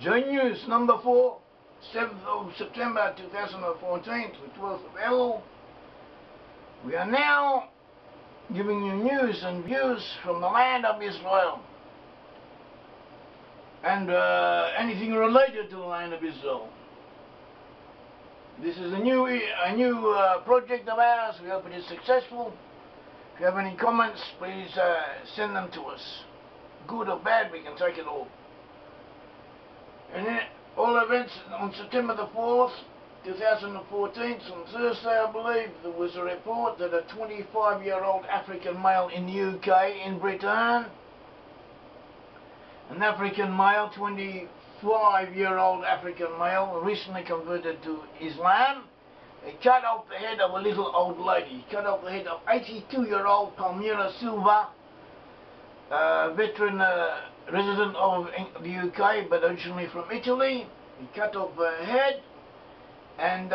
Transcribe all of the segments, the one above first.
JNews number 4, 7th of September 2014 to 12th of Elul. We are now giving you news and views from the land of Israel and anything related to the land of Israel. This is a new project of ours. We hope it is successful. If you have any comments, please send them to us. Good or bad, we can take it all. And then all events on September the 4th, 2014, on Thursday I believe, there was a report that a 25-year-old African male in the UK, in Brit-Am, an African male, 25-year-old African male, recently converted to Islam, he cut off the head of a little old lady. He cut off the head of 82-year-old Palmyra Silva, veteran resident of the UK but originally from Italy. He cut off her head, and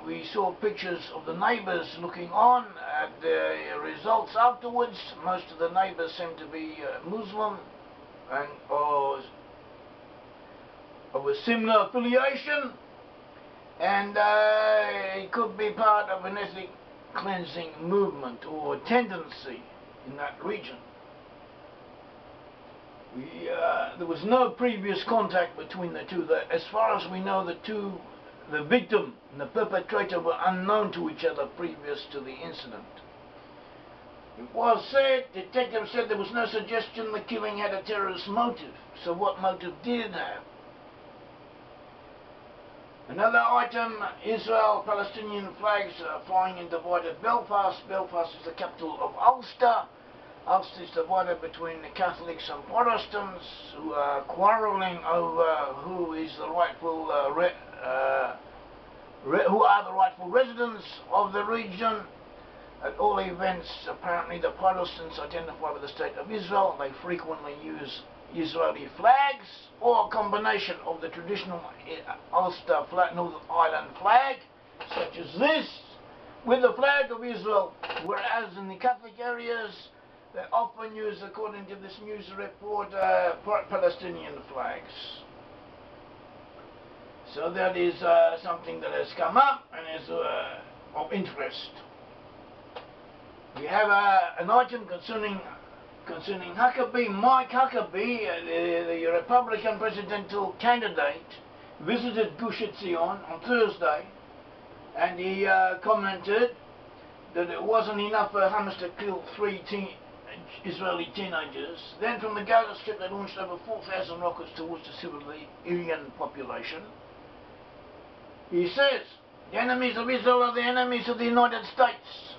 we saw pictures of the neighbours looking on at the results afterwards. Most of the neighbours seem to be Muslim and or of a similar affiliation, and it could be part of an ethnic cleansing movement or tendency in that region. There was no previous contact between the two. As far as we know, the victim and the perpetrator were unknown to each other previous to the incident. It was said, detectives said there was no suggestion the killing had a terrorist motive. So what motive did it have? Another item, Israel-Palestinian flags flying in divided Belfast. Belfast is the capital of Ulster. Ulster is divided between the Catholics and Protestants, who are quarrelling over who is the rightful, who are the rightful residents of the region. At all events, apparently the Protestants identify with the State of Israel. They frequently use Israeli flags, or a combination of the traditional Ulster Northern Ireland flag, such as this, with the flag of Israel, whereas in the Catholic areas, they often use, according to this news report, Palestinian flags. So that is something that has come up and is of interest. We have an item concerning Huckabee. Mike Huckabee, the Republican presidential candidate, visited Gush Etzion on Thursday, and he commented that it wasn't enough for Hamas to kill 3 Israeli teenagers. Then from the Gaza Strip they launched over 4,000 rockets towards the civilian population. He says, the enemies of Israel are the enemies of the United States,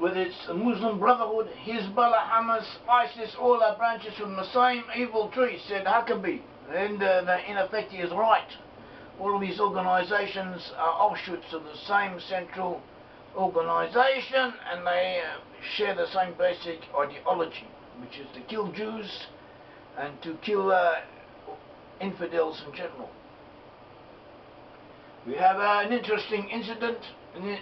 with its Muslim Brotherhood, Hezbollah, Hamas, ISIS, all are branches from the same evil tree, said Huckabee. And in effect he is right. All of these organisations are offshoots of the same central organisation, and they share the same basic ideology, which is to kill Jews and to kill infidels in general. We have an interesting incident, an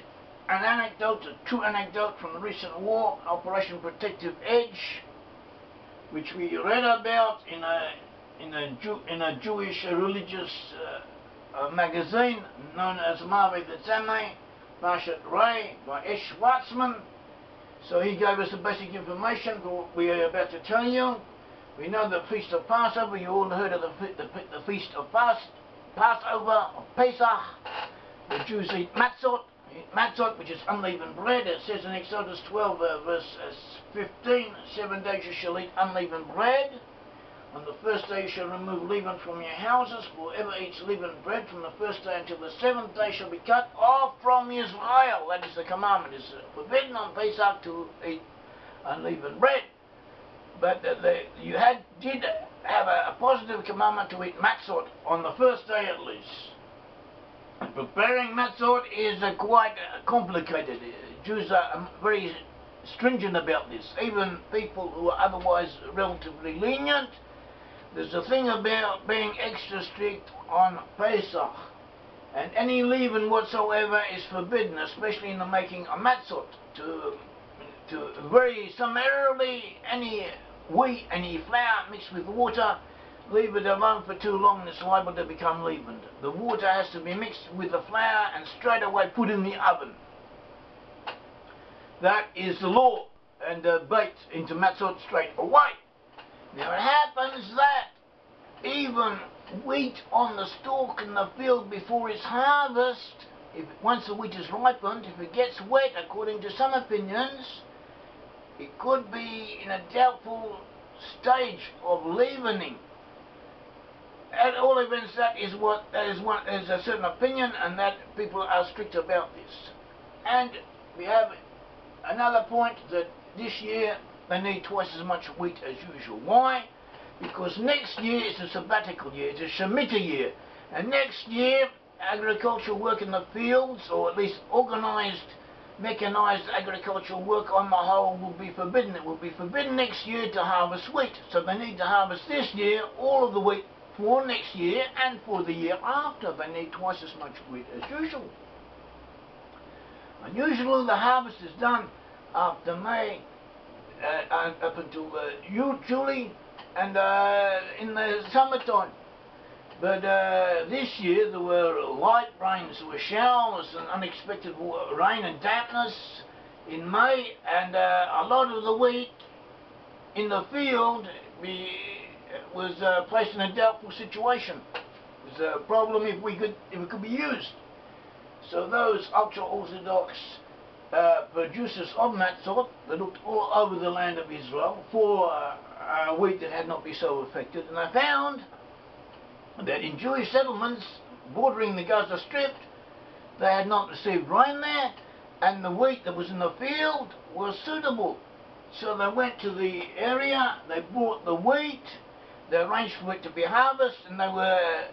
anecdote, a true anecdote from the recent war, Operation Protective Edge, which we read about in a Jewish religious magazine known as Mavi Tzemeh, Parshat Ray, by Esh Watzman. So he gave us the basic information for what we are about to tell you. We know the Feast of Passover. You all heard of the Feast of Passover, of Pesach. The Jews eat matzot, which is unleavened bread. It says in Exodus 12, verse 15, 7 days you shall eat unleavened bread. On the first day you shall remove leaven from your houses. Whoever eats leavened bread from the first day until the 7th day shall be cut off from Israel. That is the commandment. It's forbidden on Pesach to eat unleavened bread. But you did have a positive commandment to eat matzot on the first day at least. And preparing matzot is quite complicated. Jews are very stringent about this. Even people who are otherwise relatively lenient, there's a thing about being extra strict on Pesach, and any leaven whatsoever is forbidden, especially in the making of matzot. To very summarily, any wheat, any flour mixed with water leave it alone for too long, it's liable to become leavened. The water has to be mixed with the flour and straight away put in the oven. That is the law, and baked into matzot straight away. Now it happens that even wheat on the stalk in the field before its harvest, once the wheat is ripened, if it gets wet, according to some opinions, it could be in a doubtful stage of leavening. At all events, that is a certain opinion, and that people are strict about this. And we have another point that this year they need twice as much wheat as usual. Why? Because next year is a sabbatical year, it's a Shemitah year, and next year agricultural work in the fields, or at least organised, mechanised agricultural work on the whole, will be forbidden. It will be forbidden next year to harvest wheat, so they need to harvest this year all of the wheat for next year, and for the year after they need twice as much wheat as usual. And usually the harvest is done after May, up until July, and in the summertime. But this year there were light rains, there were showers and unexpected rain and dampness in May, and a lot of the wheat in the field was placed in a doubtful situation. It was a problem if it could be used. So those ultra-Orthodox producers of matzot, they looked all over the land of Israel for wheat that had not been so affected, and they found that in Jewish settlements bordering the Gaza Strip, they had not received rain there, and the wheat that was in the field was suitable. So they went to the area, they bought the wheat, they arranged for it to be harvested, and they were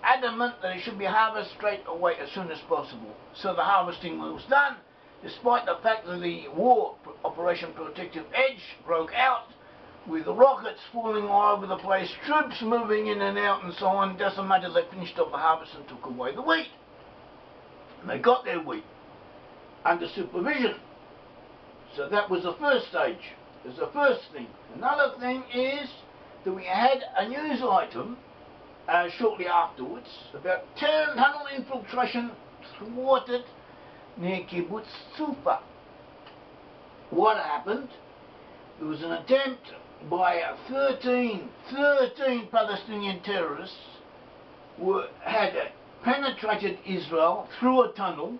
adamant that it should be harvested straight away as soon as possible. So the harvesting was done, despite the fact that the war, Operation Protective Edge, broke out, with rockets falling all over the place, troops moving in and out and so on. Doesn't matter, they finished off the harvest and took away the wheat. And they got their wheat under supervision. So that was the first stage. It was the first thing. Another thing is that we had a news item shortly afterwards about tunnel infiltration thwarted near Kibbutz Sufa. What happened? There was an attempt by 13 Palestinian terrorists who had penetrated Israel through a tunnel.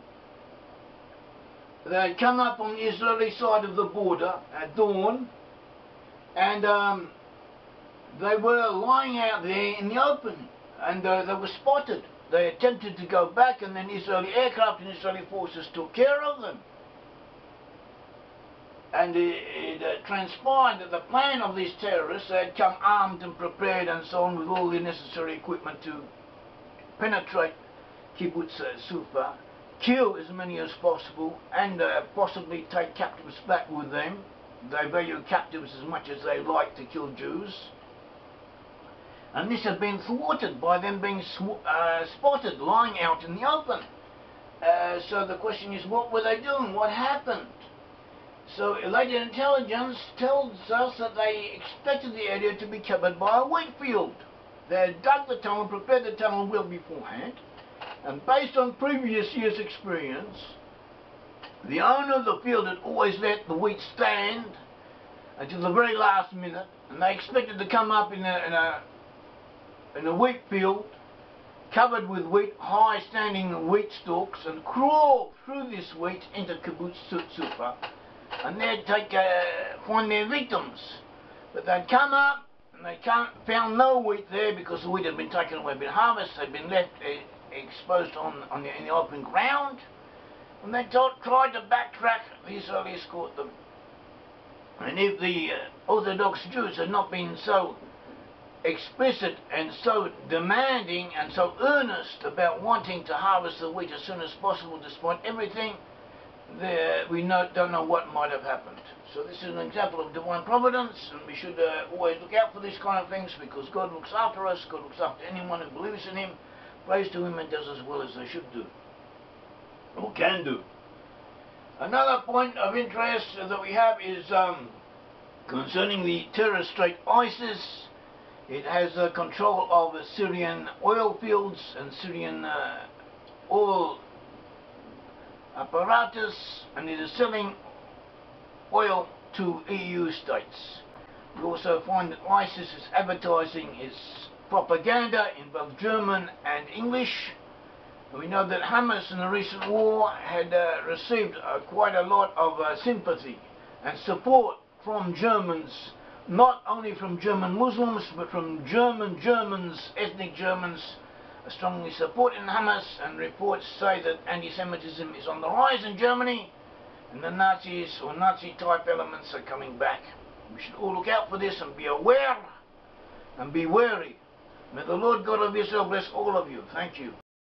They had come up on the Israeli side of the border at dawn, and they were lying out there in the open, and they were spotted. They attempted to go back, and then Israeli aircraft and Israeli forces took care of them. And it transpired that the plan of these terrorists, they had come armed and prepared and so on with all the necessary equipment to penetrate Kibbutz Sufa, kill as many as possible, and possibly take captives back with them. They value captives as much as they like to kill Jews. And this had been thwarted by them being spotted lying out in the open. So the question is, what were they doing? What happened? So Iranian intelligence tells us that they expected the area to be covered by a wheat field. They had dug the tunnel, prepared the tunnel well beforehand, and based on previous years' experience, the owner of the field had always let the wheat stand until the very last minute, and they expected to come up in a wheat field covered with wheat, high standing wheat stalks, and crawl through this wheat into Kibbutz Sufa, and they'd find their victims. But they'd come up and they found no wheat there because the wheat had been taken away, been harvested, had been left exposed in the open ground, and they tried to backtrack. The Israelis caught them. And if the Orthodox Jews had not been so explicit and so demanding and so earnest about wanting to harvest the wheat as soon as possible, despite everything, we don't know what might have happened. So this is an example of divine providence, and we should always look out for these kind of things, because God looks after us, God looks after anyone who believes in Him, prays to Him, and does as well as they should do, or can do. Another point of interest that we have is concerning the terrorist state ISIS It has control of Syrian oil fields and Syrian oil apparatus, and it is selling oil to EU states. We also find that ISIS is advertising its propaganda in both German and English. And we know that Hamas in the recent war had received quite a lot of sympathy and support from Germans, not only from German Muslims, but from Germans, ethnic Germans, strongly supporting Hamas, and reports say that anti-Semitism is on the rise in Germany, and the Nazis or Nazi-type elements are coming back. We should all look out for this and be aware and be wary. May the Lord God of Israel bless all of you. Thank you.